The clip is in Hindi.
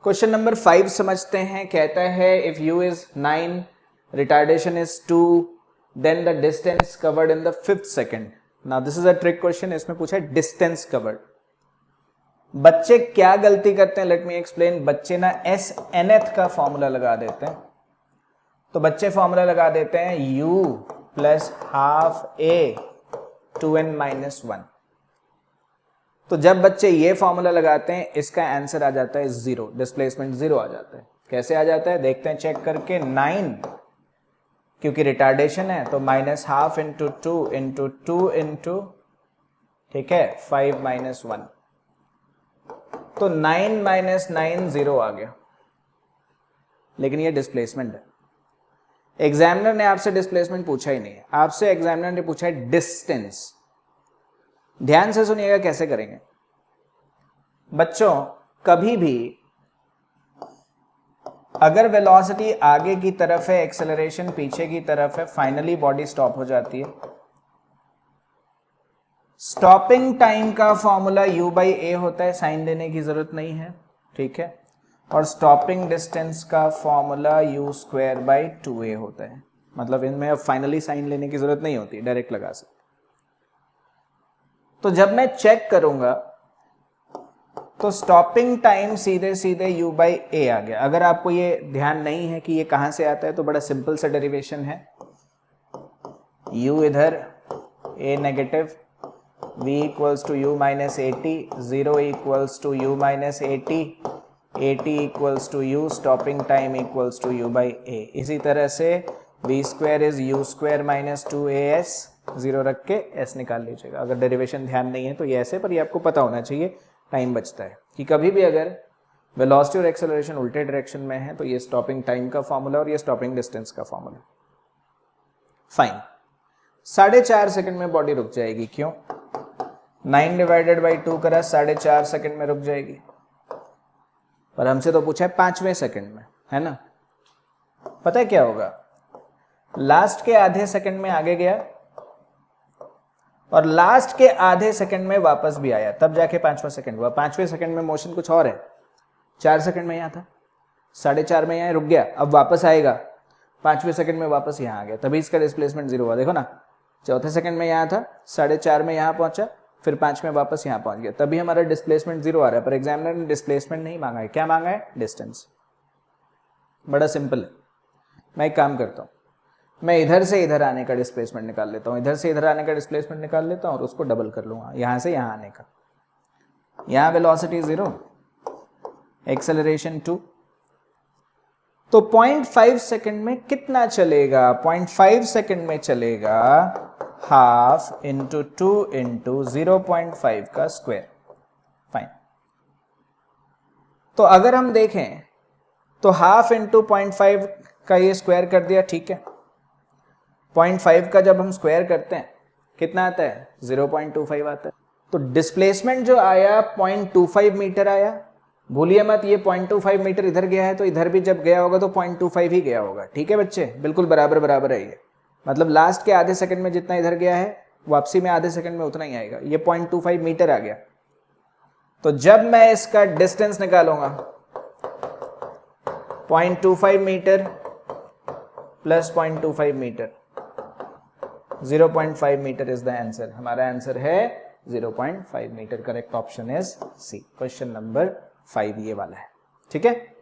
क्वेश्चन नंबर 5 समझते हैं। कहता है if u is 9, retardation is 2, then the distance covered in the 5th second. Now this is a trick question, इसमें पूछा है डिस्टेंस कवर्ड। बच्चे क्या गलती करते हैं, लेट मी एक्सप्लेन। बच्चे ना एस nth का फॉर्मूला लगा देते हैं। तो बच्चे फॉर्मूला लगा देते हैं u plus half a 2n-1। तो जब बच्चे ये फॉर्मूला लगाते हैं इसका आंसर आ जाता है 0, डिस्प्लेसमेंट 0 आ जाता है। कैसे आ जाता है देखते हैं चेक करके। 9 क्योंकि रिटार्डेशन है तो minus half into 2 into 2 into, ठीक है, 5-1। तो 9 माइनस 9 0 आ गया, लेकिन ये डिस्प्लेसमेंट है। एग्जामिनर ने आपसे डिस्प्लेसमेंट पूछा ही नहीं है, आपसे एग्जामिनर ने पूछा है डिस्टेंस। ध्यान से सुनिएगा कैसे करेंगे बच्चों। कभी भी अगर वेलोसिटी आगे की तरफ है, एक्सेलरेशन पीछे की तरफ है, फाइनली बॉडी स्टॉप हो जाती है। स्टॉपिंग टाइम का फॉर्मूला u बाई ए होता है, साइन देने की जरूरत नहीं है, ठीक है। और स्टॉपिंग डिस्टेंस का formula u square by 2a होता है। मतलब इनमें अब फाइनली साइन लेने की जरूरत नहीं होती, डायरेक्ट लगा सकते। तो जब मैं चेक करूंगा तो स्टॉपिंग टाइम सीधे सीधे u बाई ए आ गया। अगर आपको ये ध्यान नहीं है कि ये कहां से आता है तो बड़ा सिंपल सा डेरिवेशन है। u इधर, a negative, v equals to u minus 80, 0 equals to u minus 80, 80 equals to u, stopping time equals to u by A. इसी तरह से v square is u square minus 2as, 0 रख के s निकाल लीजिएगा। अगर डेरिवेशन ध्यान नहीं है तो ये ऐसे, पर ये आपको पता होना चाहिए, टाइम बचता है कि कभी भी अगर वेलोसिटी और एक्सेलरेशन उल्टे डायरेक्शन में है तो ये स्टॉपिंग टाइम का फॉर्मूला और ये स्टॉपिंग डिस्टेंस का फॉर्मूला। फाइन, 4.5 सेकंड में बॉडी रुक जाएगी। क्यों? 9 डिवाइडेड बाई 2 करा, 4.5 सेकंड में रुक जाएगी। पर हमसे तो पूछा है 5वें सेकंड में, है ना। पता है क्या होगा, लास्ट के आधे सेकंड में आगे गया और लास्ट के आधे सेकंड में वापस भी आया, तब जाके 5वां सेकंड हुआ। 5वें सेकंड में मोशन कुछ और है, 4 सेकंड में यहां था, 4.5 में यहां रुक गया, अब वापस आएगा, 5वें सेकंड में वापस यहां आ गया, तभी इसका डिस्प्लेसमेंट 0 हुआ। देखो ना, चौथे सेकंड में यहां था, 4.5 में यहां पहुंचा, फिर 5 में वापस यहां पहुंच गया, तभी हमारा डिस्प्लेसमेंट 0 आ रहा है। पर एग्जामिनर ने डिस्प्लेसमेंट नहीं मांगा है, क्या मांगा है? डिस्टेंस। बड़ा सिंपल है। मैं एक काम करता हूं, मैं इधर से इधर आने का डिस्प्लेसमेंट निकाल लेता हूं, इधर से इधर आने का डिस्प्लेसमेंट निकाल लेता हूं और उसको डबल कर लूंगा, यहां से यहां आने का। यहां वेलोसिटी 0, एक्सेलरेशन 2, तो 0.5 सेकंड में कितना चलेगा? 0.5 सेकंड में चलेगा हाफ इंटू 2 इंटू 0.5 का स्क्वायर। फाइन, तो अगर हम देखें तो हाफ इंटू 0.5 का ये स्क्वायर कर दिया, ठीक है। 0.5 का जब हम स्क्वायर करते हैं कितना आता है? 0.25 आता है। तो डिस्प्लेसमेंट जो आया 0.25 मीटर आया। भूलिए मत, ये 0.25 मीटर इधर गया है तो इधर भी जब गया होगा तो 0.25 ही गया होगा, ठीक है बच्चे, बिल्कुल बराबर बराबर है ये। मतलब लास्ट के आधे सेकंड में जितना इधर गया है वापसी में आधे सेकंड में उतना ही आएगा। ये 0.25 मीटर आ गया। तो जब मैं इसका डिस्टेंस निकालूंगा 0.25 metre plus 0.25 metre, 0.5 metre is the answer. हमारा आंसर है 0.5 metre. Correct option is C, question number 5 ये वाला है, ठीक है।